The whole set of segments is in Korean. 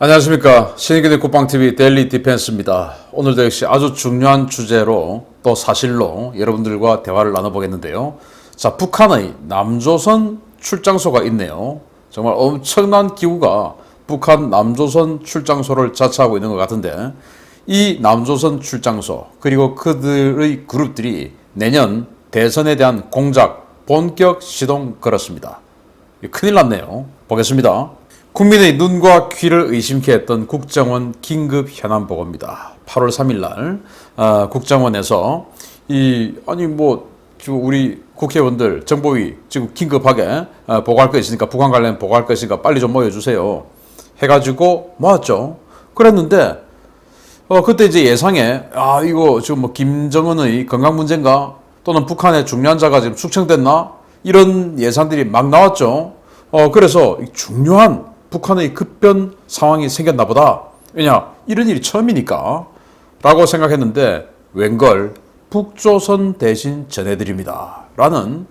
안녕하십니까. 신의균의 국방TV 데일리 디펜스입니다. 오늘도 역시 아주 중요한 주제로 또 사실로 여러분들과 대화를 나눠보겠는데요. 자, 북한의 남조선 출장소가 있네요. 정말 엄청난 기구가 북한 남조선 출장소를 자처하고 있는 것 같은데, 이 남조선 출장소 그리고 그들의 그룹들이 내년 대선에 대한 공작 본격 시동 걸었습니다. 큰일 났네요. 보겠습니다. 국민의 눈과 귀를 의심케 했던 국정원 긴급 현안 보고입니다. 8월 3일 날 국정원에서 지금 우리 국회의원들 정보위 지금 긴급하게 보고할 거 있으니까, 북한 관련 보고할 거 있으니까 빨리 좀 모여주세요 해가지고 모았죠. 그랬는데 그때 이제 예상에 이거 지금 뭐 김정은의 건강 문제인가, 또는 북한의 중요한 자가 지금 숙청됐나, 이런 예상들이 막 나왔죠. 그래서 중요한 북한의 급변 상황이 생겼나 보다. 왜냐, 이런 일이 처음이니까 라고 생각했는데, 웬걸 북조선 대신 전해드립니다 라는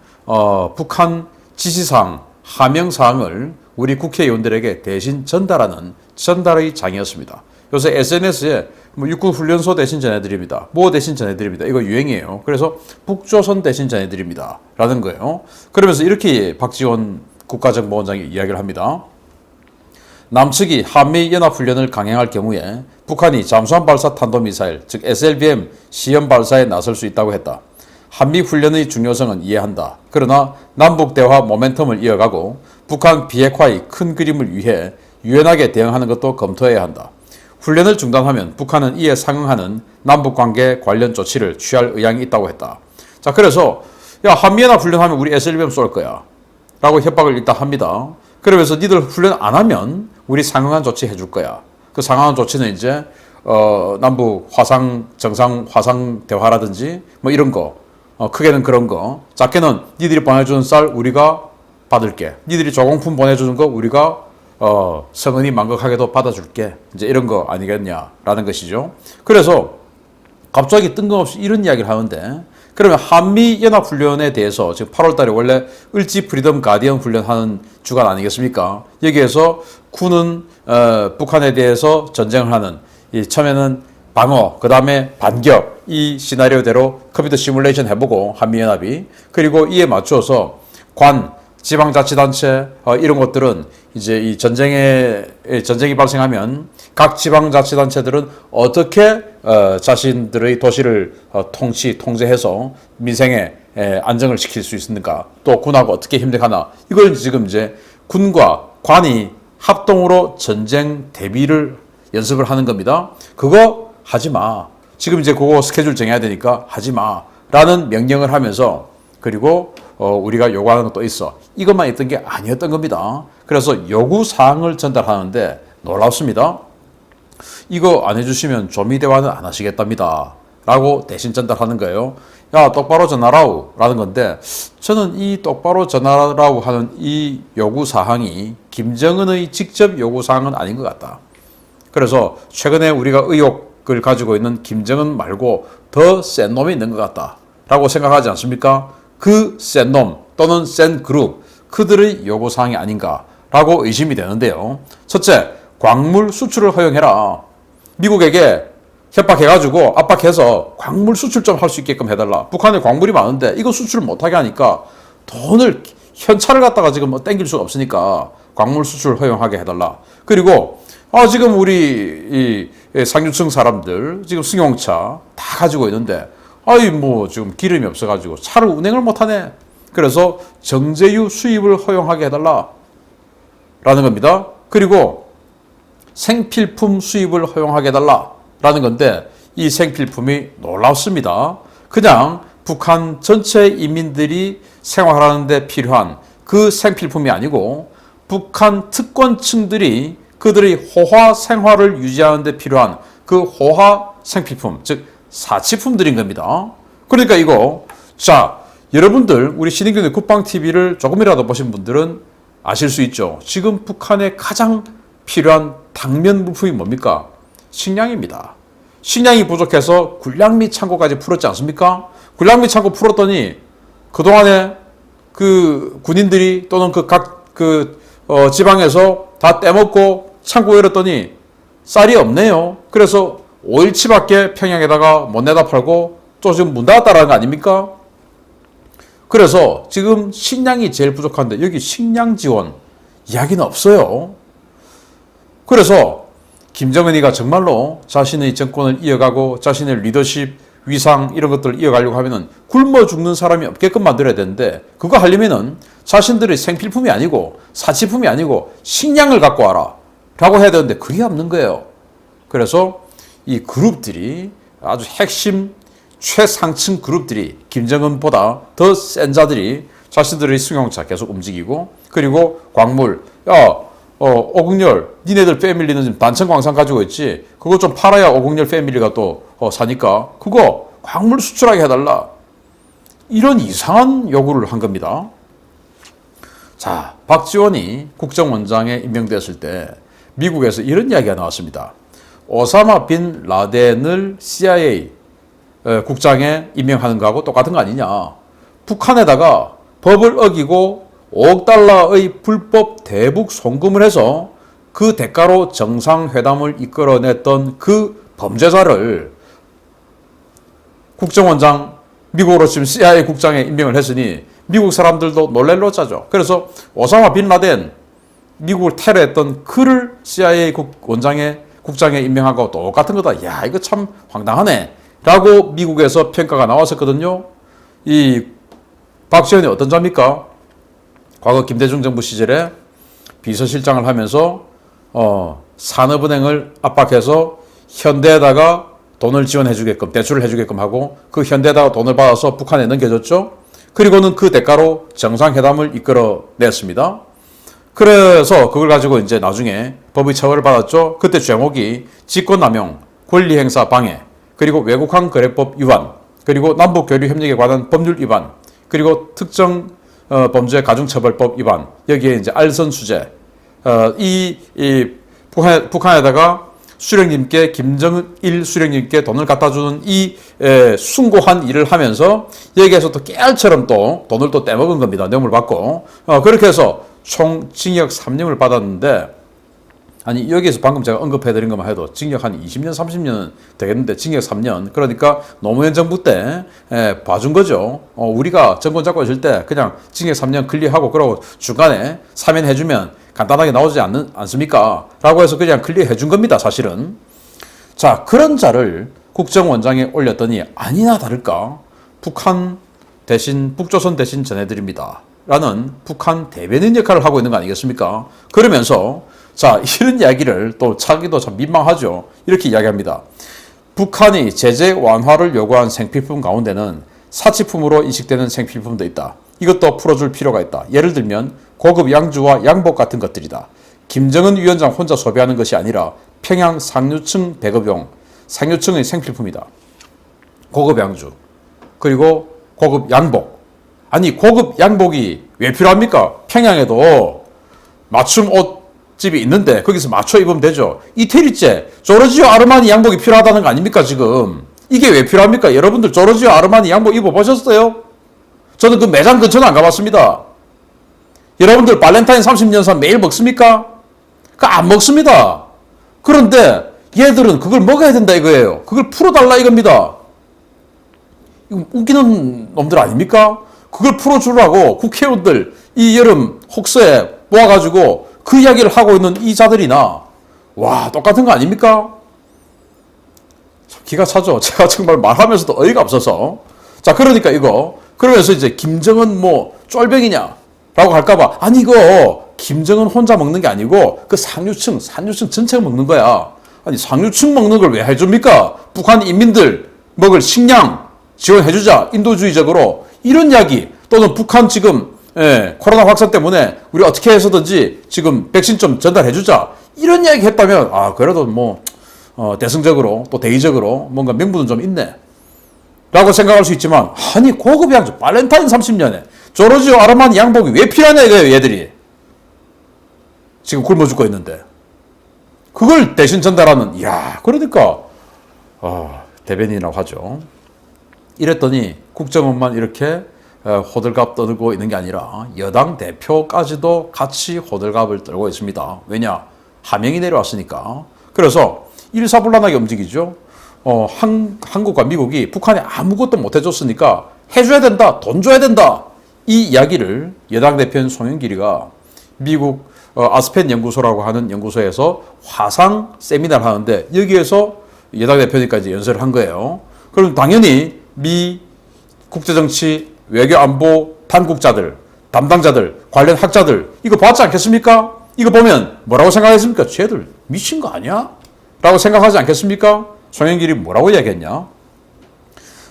북한 지시사항, 하명사항을 우리 국회의원들에게 대신 전달의 장이었습니다. 요새 SNS에 육군훈련소 대신 전해드립니다, 뭐 대신 전해드립니다, 이거 유행이에요. 그래서 북조선 대신 전해드립니다 라는 거예요. 그러면서 이렇게 박지원 국가정보원장이 이야기를 합니다. 남측이 한미연합훈련을 강행할 경우에 북한이 잠수함 발사 탄도미사일, 즉 SLBM 시험 발사에 나설 수 있다고 했다. 한미훈련의 중요성은 이해한다. 그러나 남북대화 모멘텀을 이어가고 북한 비핵화의 큰 그림을 위해 유연하게 대응하는 것도 검토해야 한다. 훈련을 중단하면 북한은 이에 상응하는 남북관계 관련 조치를 취할 의향이 있다고 했다. 자, 그래서 한미연합 훈련하면 우리 SLBM 쏠 거야 라고 협박을 일단 합니다. 그러면서 니들 훈련 안 하면 우리 상응한 조치 해줄 거야. 그 상응한 조치는 이제 남북 정상 화상 대화라든지 뭐 이런 거, 크게는 그런 거, 작게는 니들이 보내주는 쌀 우리가 받을게, 니들이 조공품 보내주는 거 우리가 성은이 망각하게도 받아줄게, 이제 이런 거 아니겠냐라는 것이죠. 그래서 갑자기 뜬금없이 이런 이야기를 하는데, 그러면 한미연합훈련에 대해서 지금 8월 달에 원래 을지 프리덤 가디언 훈련하는 주간 아니겠습니까? 여기에서 군은 북한에 대해서 전쟁을 하는, 처음에는 방어, 그 다음에 반격, 이 시나리오대로 컴퓨터 시뮬레이션 해보고 한미연합이, 그리고 이에 맞추어서 지방자치단체 이런 것들은 이제 이 전쟁이 발생하면 각 지방자치단체들은 어떻게 자신들의 도시를 통제해서 민생에 안정을 시킬 수 있습니까? 또 군하고 어떻게 협력하나, 이걸 지금 이제 군과 관이 합동으로 전쟁 대비를 연습을 하는 겁니다. 그거 하지 마. 지금 이제 그거 스케줄 정해야 되니까 하지 마 라는 명령을 하면서, 그리고 우리가 요구하는 것도 있어. 이것만 있던 게 아니었던 겁니다. 그래서 요구사항을 전달하는데 놀랍습니다. 이거 안 해주시면 조미대화는 안 하시겠답니다 라고 대신 전달하는 거예요. 야, 똑바로 전하라우 라는 건데, 저는 이 똑바로 전하라우 하는 이 요구사항이 김정은의 직접 요구사항은 아닌 것 같다. 그래서 최근에 우리가 의혹을 가지고 있는 김정은 말고 더 센 놈이 있는 것 같다 라고 생각하지 않습니까? 그 센 놈 또는 센 그룹, 그들의 요구사항이 아닌가라고 의심이 되는데요. 첫째, 광물 수출을 허용해라. 미국에게 협박해가지고 압박해서 광물 수출 좀 할 수 있게끔 해달라. 북한에 광물이 많은데 이거 수출 못하게 하니까 돈을, 현찰을 갖다가 지금 땡길 수가 없으니까 광물 수출 허용하게 해달라. 그리고 지금 우리 이 상류층 사람들 지금 승용차 다 가지고 있는데 지금 기름이 없어가지고 차를 운행을 못하네. 그래서 정제유 수입을 허용하게 해달라 라는 겁니다. 그리고 생필품 수입을 허용하게 해달라 라는 건데, 이 생필품이 놀랍습니다. 그냥 북한 전체 인민들이 생활하는 데 필요한 그 생필품이 아니고, 북한 특권층들이 그들의 호화 생활을 유지하는 데 필요한 그 호화 생필품, 즉 사치품들인 겁니다. 그러니까 이거, 자, 여러분들 우리 신의균의 국방TV를 조금이라도 보신 분들은 아실 수 있죠. 지금 북한에 가장 필요한 당면 물품이 뭡니까? 식량입니다. 식량이 부족해서 군량미 창고까지 풀었지 않습니까? 군량미 창고 풀었더니 그동안에 그 군인들이 또는 지방에서 다 떼먹고 창고 열었더니 쌀이 없네요. 그래서 5일치밖에 평양에다가 못 내다 팔고 또 지금 문 닫았다라는 거 아닙니까? 그래서 지금 식량이 제일 부족한데 여기 식량 지원 이야기는 없어요. 그래서 김정은이가 정말로 자신의 정권을 이어가고 자신의 리더십, 위상 이런 것들을 이어가려고 하면은 굶어 죽는 사람이 없게끔 만들어야 되는데 그거 하려면은 자신들의 생필품이 아니고 사치품이 아니고 식량을 갖고 와라 라고 해야 되는데 그게 없는 거예요. 그래서 이 그룹들이 아주 핵심 최상층 그룹들이 김정은보다 더 센 자들이 자신들의 승용차 계속 움직이고 그리고 광물 오국열 니네들 패밀리는 지금 단천광산 가지고 있지 그거 좀 팔아야 오국열 패밀리가 또 사니까 그거 광물 수출하게 해달라 이런 이상한 요구를 한 겁니다. 자, 박지원이 국정원장에 임명됐을 때 미국에서 이런 이야기가 나왔습니다. 오사마 빈 라덴을 CIA 국장에 임명하는 거하고 똑같은 거 아니냐. 북한에다가 법을 어기고 5억 달러의 불법 대북 송금을 해서 그 대가로 정상회담을 이끌어냈던 그 범죄자를 국정원장, 미국으로 지금 CIA 국장에 임명을 했으니 미국 사람들도 놀랄로 짜죠. 그래서 오사마 빈 라덴, 미국을 테러했던 그를 CIA 국장에 임명하고 똑같은 거다. 야, 이거 참 황당하네. 라고 미국에서 평가가 나왔었거든요. 이 박지원이 어떤 자입니까? 과거 김대중 정부 시절에 비서실장을 하면서 산업은행을 압박해서 현대에다가 돈을 지원해주게끔 대출을 해주게끔 하고 그 현대에다가 돈을 받아서 북한에 넘겨줬죠. 그리고는 그 대가로 정상회담을 이끌어냈습니다. 그래서 그걸 가지고 이제 나중에 법의 처벌을 받았죠. 그때 제목이 직권남용, 권리행사 방해, 그리고 외국환 거래법 위반, 그리고 남북교류협력에 관한 법률 위반, 그리고 특정 범죄 가중처벌법 위반, 여기에 이제 알선 수재, 북한에다가 수령님께 김정일 수령님께 돈을 갖다 주는 이 숭고한 일을 하면서 여기에서 또 깨알처럼 또 돈을 또 떼먹은 겁니다. 뇌물 받고 그렇게 해서 총 징역 3년을 받았는데 아니 여기에서 방금 제가 언급해드린 것만 해도 징역 한 20년 30년은 되겠는데 징역 3년 그러니까 노무현 정부 때 봐준 거죠. 우리가 정권 잡고 있을 때 그냥 징역 3년 클리어하고 그러고 중간에 사면해주면 간단하게 나오지 않습니까? 라고 해서 그냥 클리어해 준 겁니다. 사실은. 자, 그런 자를 국정원장에 올렸더니 아니나 다를까 북한 대신 북조선 대신 전해드립니다. 라는 북한 대변인 역할을 하고 있는 거 아니겠습니까? 그러면서 자, 이런 이야기를 또 차기도 참 민망하죠. 이렇게 이야기합니다. 북한이 제재 완화를 요구한 생필품 가운데는 사치품으로 인식되는 생필품도 있다. 이것도 풀어줄 필요가 있다. 예를 들면 고급 양주와 양복 같은 것들이다. 김정은 위원장 혼자 소비하는 것이 아니라 평양 상류층 배급용, 상류층의 생필품이다. 고급 양주, 그리고 고급 양복. 아니 고급 양복이 왜 필요합니까? 평양에도 맞춤 옷집이 있는데 거기서 맞춰 입으면 되죠. 이태리째 조르지오 아르마니 양복이 필요하다는 거 아닙니까 지금? 이게 왜 필요합니까? 여러분들 조르지오 아르마니 양복 입어보셨어요? 저는 그 매장 근처는 안 가봤습니다. 여러분들 발렌타인 30년산 매일 먹습니까? 그거 안 먹습니다. 그런데 얘들은 그걸 먹어야 된다 이거예요. 그걸 풀어달라 이겁니다. 이거 웃기는 놈들 아닙니까? 그걸 풀어주라고 국회의원들 이 여름 혹서에 모아가지고 그 이야기를 하고 있는 이 자들이나 와 똑같은 거 아닙니까? 기가 차죠. 제가 정말 말하면서도 어이가 없어서 자 그러니까 이거 그러면서 이제 김정은 뭐 쫄병이냐 라고 할까봐 아니 이거 김정은 혼자 먹는 게 아니고 그 상류층 전체가 먹는 거야. 아니 상류층 먹는 걸 왜 해줍니까? 북한 인민들 먹을 식량 지원해주자 인도주의적으로 이런 이야기 또는 북한 지금 코로나 확산 때문에 우리 어떻게 해서든지 지금 백신 좀 전달해주자 이런 이야기 했다면 아 그래도 뭐 대승적으로 또 대의적으로 뭔가 명분은 좀 있네 라고 생각할 수 있지만 아니 고급 양주 발렌타인 30년에 조르지오 아르마니 양복이 왜 필요하냐 이거예요 얘들이 지금 굶어 죽고 있는데 그걸 대신 전달하는 이야 그러니까 대변인이라고 하죠. 이랬더니 국정원만 이렇게 호들갑 떨고 있는 게 아니라 여당 대표까지도 같이 호들갑을 떨고 있습니다. 왜냐? 하명이 내려왔으니까. 그래서 일사불란하게 움직이죠. 한국과 미국이 북한에 아무것도 못 해줬으니까 해줘야 된다, 돈 줘야 된다. 이 이야기를 여당 대표인 송영길이가 미국 아스펜 연구소라고 하는 연구소에서 화상 세미나를 하는데 여기에서 여당 대표니까 이제 연설을 한 거예요. 그럼 당연히 미 국제정치, 외교안보 당국자들, 담당자들, 관련 학자들 이거 봤지 않겠습니까? 이거 보면 뭐라고 생각했습니까? 쟤들 미친 거 아니야? 라고 생각하지 않겠습니까? 송영길이 뭐라고 이야기했냐?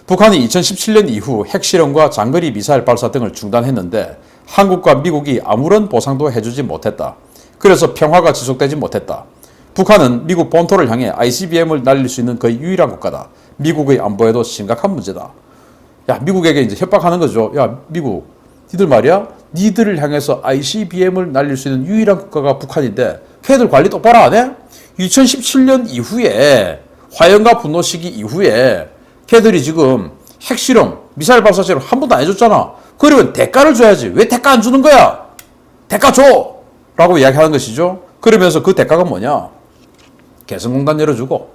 북한이 2017년 이후 핵실험과 장거리 미사일 발사 등을 중단했는데 한국과 미국이 아무런 보상도 해주지 못했다. 그래서 평화가 지속되지 못했다. 북한은 미국 본토를 향해 ICBM을 날릴 수 있는 거의 유일한 국가다. 미국의 안보에도 심각한 문제다. 야, 미국에게 이제 협박하는 거죠. 야, 미국, 니들 말이야? 니들을 향해서 ICBM을 날릴 수 있는 유일한 국가가 북한인데 걔들 관리 똑바로 안 해? 2017년 이후에 화염과 분노 시기 이후에 걔들이 지금 핵실험, 미사일 발사 실험 한 번도 안 해줬잖아. 그러면 대가를 줘야지. 왜 대가 안 주는 거야? 대가 줘! 라고 이야기하는 것이죠. 그러면서 그 대가가 뭐냐? 개성공단 열어주고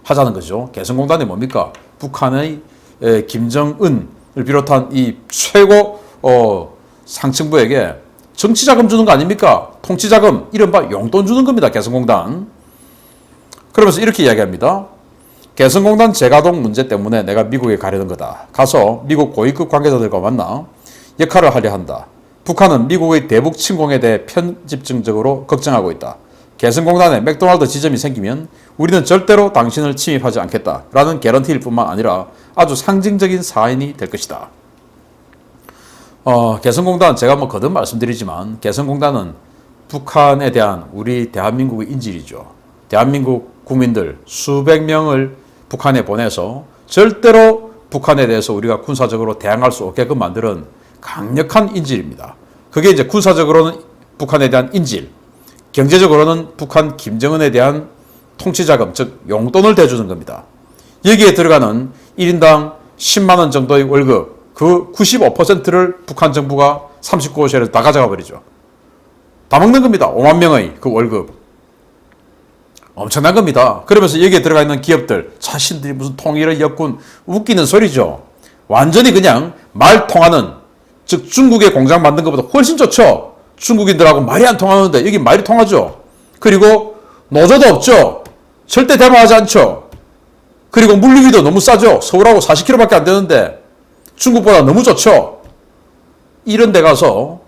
하자는 거죠. 개성공단이 뭡니까? 북한의 김정은을 비롯한 이 최고 상층부에게 정치자금 주는 거 아닙니까? 통치자금, 이른바 용돈 주는 겁니다. 개성공단. 그러면서 이렇게 이야기합니다. 개성공단 재가동 문제 때문에 내가 미국에 가려는 거다. 가서 미국 고위급 관계자들과 만나 역할을 하려 한다. 북한은 미국의 대북 침공에 대해 편집증적으로 걱정하고 있다. 개성공단에 맥도날드 지점이 생기면 우리는 절대로 당신을 침입하지 않겠다. 라는 개런티일 뿐만 아니라 아주 상징적인 사인이 될 것이다. 개성공단 제가 뭐 거듭 말씀드리지만 개성공단은 북한에 대한 우리 대한민국의 인질이죠. 대한민국 국민들 수백 명을 북한에 보내서 절대로 북한에 대해서 우리가 군사적으로 대항할 수 없게끔 만드는 강력한 인질입니다. 그게 이제 군사적으로는 북한에 대한 인질, 경제적으로는 북한 김정은에 대한 통치자금, 즉 용돈을 대주는 겁니다. 여기에 들어가는 1인당 10만 원 정도의 월급, 그 95%를 북한 정부가 39호세를 다 가져가 버리죠. 다 먹는 겁니다. 5만 명의 그 월급. 엄청난 겁니다. 그러면서 여기에 들어가 있는 기업들, 자신들이 무슨 통일의 역군, 웃기는 소리죠. 완전히 그냥 말 통하는, 즉 중국의 공장 만든 것보다 훨씬 좋죠. 중국인들하고 말이 안 통하는데 여기 말이 통하죠. 그리고 노조도 없죠. 절대 대마하지 않죠. 그리고 물류비도 너무 싸죠. 서울하고 40km밖에 안 되는데 중국보다 너무 좋죠. 이런 데 가서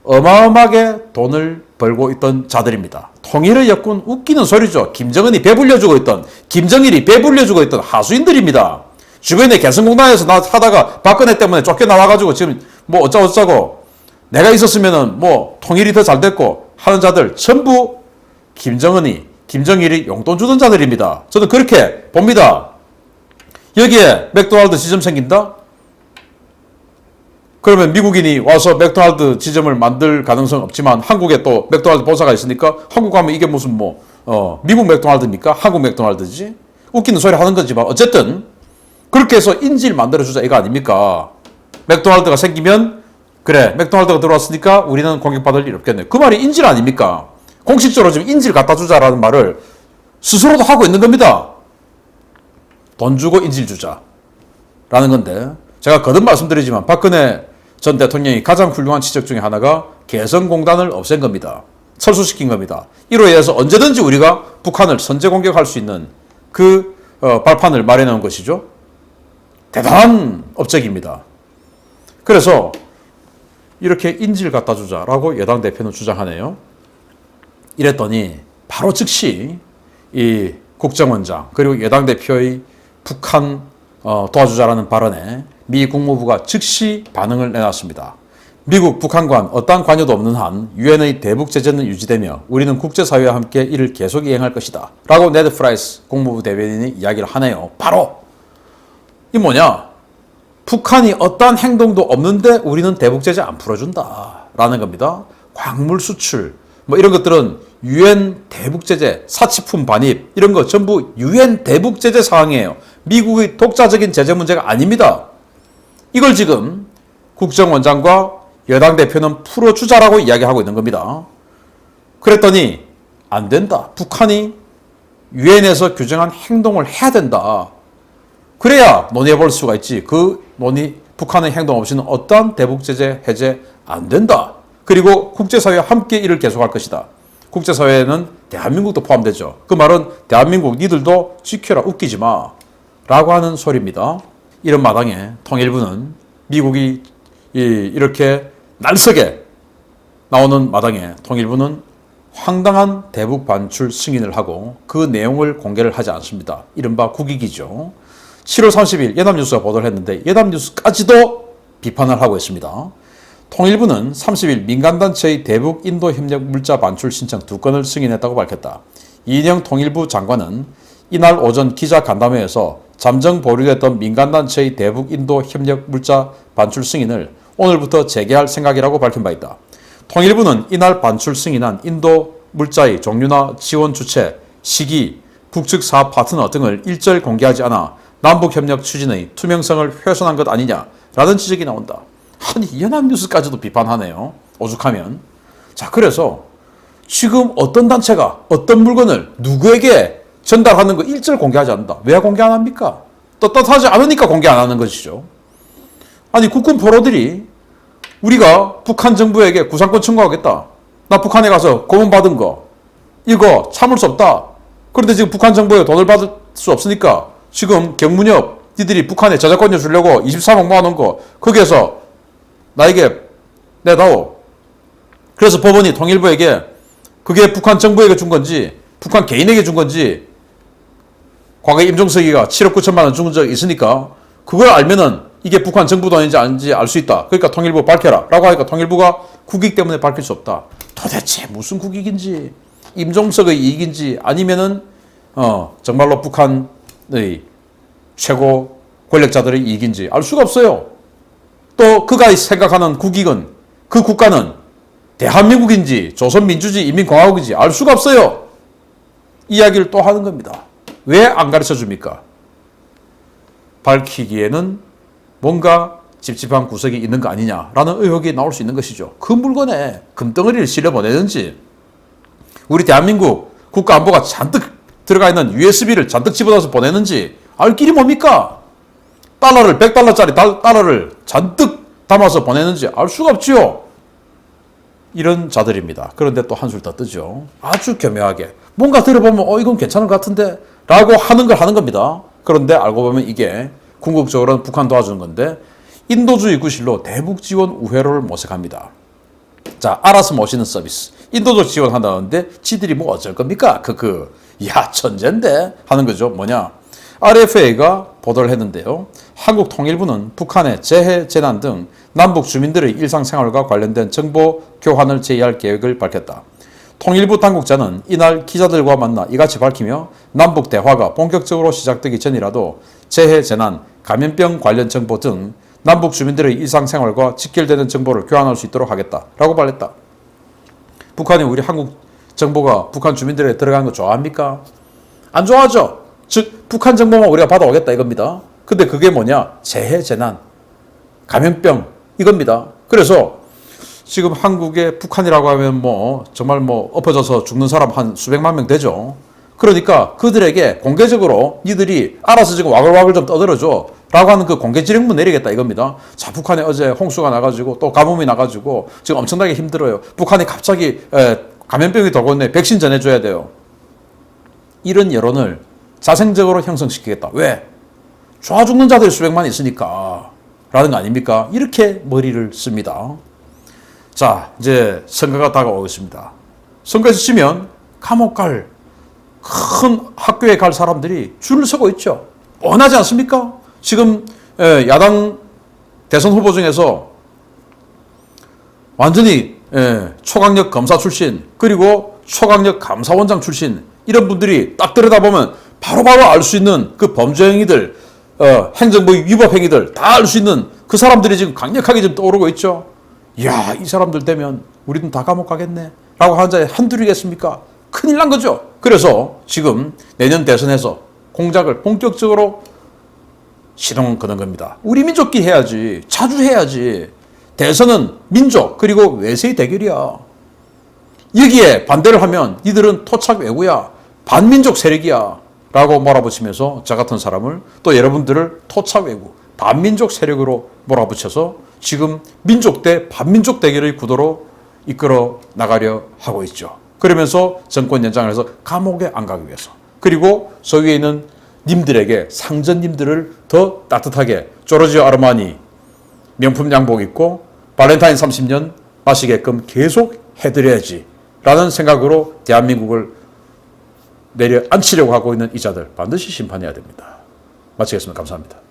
어마어마하게 돈을 벌고 있던 자들입니다. 통일의 역군, 웃기는 소리죠. 김정은이 배불려주고 있던, 김정일이 배불려주고 있던 하수인들입니다. 주변에 개성공단에서 하다가 박근혜 때문에 쫓겨나와가지고 지금 뭐 어쩌고 내가 있었으면은 뭐 통일이 더 잘 됐고 하는 자들 전부 김정은이, 김정일이 용돈 주던 자들입니다. 저는 그렇게 봅니다. 여기에 맥도날드 지점 생긴다? 그러면 미국인이 와서 맥도날드 지점을 만들 가능성 없지만 한국에 또 맥도날드 본사가 있으니까 한국 가면 이게 무슨 미국 맥도날드입니까? 한국 맥도날드지? 웃기는 소리 하는 거지만 어쨌든 그렇게 해서 인질 만들어주자 이거 아닙니까? 맥도날드가 생기면 그래 맥도날드가 들어왔으니까 우리는 공격받을 일 없겠네. 그 말이 인질 아닙니까? 공식적으로 지금 인질 갖다 주자라는 말을 스스로도 하고 있는 겁니다. 돈 주고 인질 주자라는 건데 제가 거듭 말씀드리지만 박근혜 전 대통령이 가장 훌륭한 지적 중에 하나가 개성공단을 없앤 겁니다. 철수시킨 겁니다. 이로 인해서 언제든지 우리가 북한을 선제 공격할 수 있는 그 발판을 마련해 놓은 것이죠. 대단한 업적입니다. 그래서 이렇게 인질 갖다 주자라고 여당 대표는 주장하네요. 이랬더니 바로 즉시 이 국정원장 그리고 여당 대표의 북한 도와주자라는 발언에 미 국무부가 즉시 반응을 내놨습니다. 미국, 북한 간 어떠한 관여도 없는 한 유엔의 대북 제재는 유지되며 우리는 국제사회와 함께 이를 계속 이행할 것이다. 라고 네드 프라이스 국무부 대변인이 이야기를 하네요. 바로 이 뭐냐? 북한이 어떠한 행동도 없는데 우리는 대북 제재 안 풀어준다. 라는 겁니다. 광물 수출 뭐 이런 것들은 유엔 대북 제재, 사치품 반입 이런 거 전부 유엔 대북 제재 사항이에요. 미국의 독자적인 제재 문제가 아닙니다. 이걸 지금 국정원장과 여당 대표는 풀어주자라고 이야기하고 있는 겁니다. 그랬더니 안 된다. 북한이 유엔에서 규정한 행동을 해야 된다. 그래야 논의해 볼 수가 있지. 그 북한의 행동 없이는 어떠한 대북 제재 해제 안 된다. 그리고 국제사회와 함께 이를 계속할 것이다. 국제사회는 대한민국도 포함되죠. 그 말은 대한민국 니들도 지켜라, 웃기지 마 라고 하는 소리입니다. 이런 마당에 통일부는 미국이 이렇게 날석에 나오는 마당에 통일부는 황당한 대북 반출 승인을 하고 그 내용을 공개를 하지 않습니다. 이른바 국익이죠. 7월 30일 연합뉴스가 보도를 했는데 연합뉴스까지도 비판을 하고 있습니다. 통일부는 30일 민간단체의 대북 인도 협력 물자 반출 신청 2건을 승인했다고 밝혔다. 이인영 통일부 장관은 이날 오전 기자 간담회에서 잠정 보류됐던 민간단체의 대북 인도 협력 물자 반출 승인을 오늘부터 재개할 생각이라고 밝힌 바 있다. 통일부는 이날 반출 승인한 인도 물자의 종류나 지원 주체, 시기, 북측 사업 파트너 등을 일절 공개하지 않아 남북협력 추진의 투명성을 훼손한 것 아니냐라는 지적이 나온다. 아니, 연합뉴스까지도 비판하네요. 오죽하면. 자, 그래서 지금 어떤 단체가 어떤 물건을 누구에게 전달하는 거 일절 공개하지 않는다. 왜 공개 안 합니까? 떳떳하지 않으니까 공개 안 하는 것이죠. 아니, 국군 포로들이 우리가 북한 정부에게 구상권 청구하겠다. 나 북한에 가서 고문받은 거 이거 참을 수 없다. 그런데 지금 북한 정부에 돈을 받을 수 없으니까 지금 경무역 니들이 북한에 저작권료 주려고 23억 모아놓은 거 거기에서 나에게 내다오. 그래서 법원이 통일부에게 그게 북한 정부에게 준 건지 북한 개인에게 준 건지 과거에 임종석이가 7억 9천만 원 준 적 있으니까 그걸 알면은 이게 북한 정부 돈인지 아닌지 알 수 있다. 그러니까 통일부 밝혀라 라고 하니까 통일부가 국익 때문에 밝힐 수 없다. 도대체 무슨 국익인지 임종석의 이익인지 아니면은 정말로 북한의 최고 권력자들의 이익인지 알 수가 없어요. 또 그가 생각하는 국익은 그 국가는 대한민국인지 조선민주주의 인민공화국인지 알 수가 없어요. 이야기를 또 하는 겁니다. 왜 안 가르쳐 줍니까? 밝히기에는 뭔가 찝찝한 구석이 있는 거 아니냐라는 의혹이 나올 수 있는 것이죠. 그 물건에 금덩어리를 실려 보내는지 우리 대한민국 국가안보가 잔뜩 들어가 있는 USB를 잔뜩 집어넣어서 보내는지 알 길이 뭡니까? 달러를 100달러짜리 달러를 잔뜩 담아서 보내는지 알 수가 없지요. 이런 자들입니다. 그런데 또 한술 더 뜨죠. 아주 교묘하게 뭔가 들어보면 이건 괜찮은 것 같은데 라고 하는 걸 하는 겁니다. 그런데 알고 보면 이게 궁극적으로는 북한 도와주는 건데 인도주의 구실로 대북 지원 우회로를 모색합니다. 자, 알아서 모시는 서비스. 인도적 지원한다는데 지들이 뭐 어쩔 겁니까? 야, 천재인데 하는 거죠. 뭐냐? RFA가 보도를 했는데요. 한국 통일부는 북한의 재해, 재난 등 남북 주민들의 일상생활과 관련된 정보 교환을 제의할 계획을 밝혔다. 통일부 당국자는 이날 기자들과 만나 이같이 밝히며 남북 대화가 본격적으로 시작되기 전이라도 재해, 재난, 감염병 관련 정보 등 남북 주민들의 일상생활과 직결되는 정보를 교환할 수 있도록 하겠다라고 말했다. 북한이 우리 한국 정보가 북한 주민들에게 들어가는 거 좋아합니까? 안 좋아하죠. 즉 북한 정보만 우리가 받아오겠다 이겁니다. 근데 그게 뭐냐? 재해, 재난, 감염병 이겁니다. 그래서 지금 한국에 북한이라고 하면 정말 엎어져서 죽는 사람 한 수백만 명 되죠. 그러니까 그들에게 공개적으로 니들이 알아서 지금 와글와글 좀 떠들어줘 라고 하는 그 공개 지령문 내리겠다 이겁니다. 자, 북한에 어제 홍수가 나가지고 또 가뭄이 나가지고 지금 엄청나게 힘들어요. 북한이 갑자기 감염병이 돌고 있네. 백신 전해줘야 돼요. 이런 여론을 자생적으로 형성시키겠다. 왜? 좋아 죽는 자들이 수백만 있으니까 라는 거 아닙니까? 이렇게 머리를 씁니다. 자, 이제 선거가 다가오고 있습니다. 선거에서 지면 감옥 갈 큰 학교에 갈 사람들이 줄을 서고 있죠. 뻔하지 않습니까? 지금 야당 대선 후보 중에서 완전히 초강력 검사 출신 그리고 초강력 감사원장 출신 이런 분들이 딱 들여다보면 바로바로 알 수 있는 그 범죄 행위들 행정부 위법 행위들 다 알 수 있는 그 사람들이 지금 강력하게 좀 떠오르고 있죠. 이야, 이 사람들 되면 우리는 다 감옥 가겠네 라고 하는 자에 한둘이겠습니까? 큰일 난 거죠. 그래서 지금 내년 대선에서 공작을 본격적으로 시동 거는 겁니다. 우리 민족끼리 해야지. 자주 해야지. 대선은 민족 그리고 외세의 대결이야. 여기에 반대를 하면 니들은 토착 외구야. 반민족 세력이야 라고 몰아붙이면서 저 같은 사람을 또 여러분들을 토착외구 반민족 세력으로 몰아붙여서 지금 민족 대 반민족 대결의 구도로 이끌어 나가려 하고 있죠. 그러면서 정권 연장을 해서 감옥에 안 가기 위해서, 그리고 저 위에 있는 님들에게 상전님들을 더 따뜻하게 조르지오 아르마니 명품 양복 입고 발렌타인 30년 마시게끔 계속 해드려야지 라는 생각으로 대한민국을 내려앉히려고 하고 있는 이자들 반드시 심판해야 됩니다. 마치겠습니다. 감사합니다.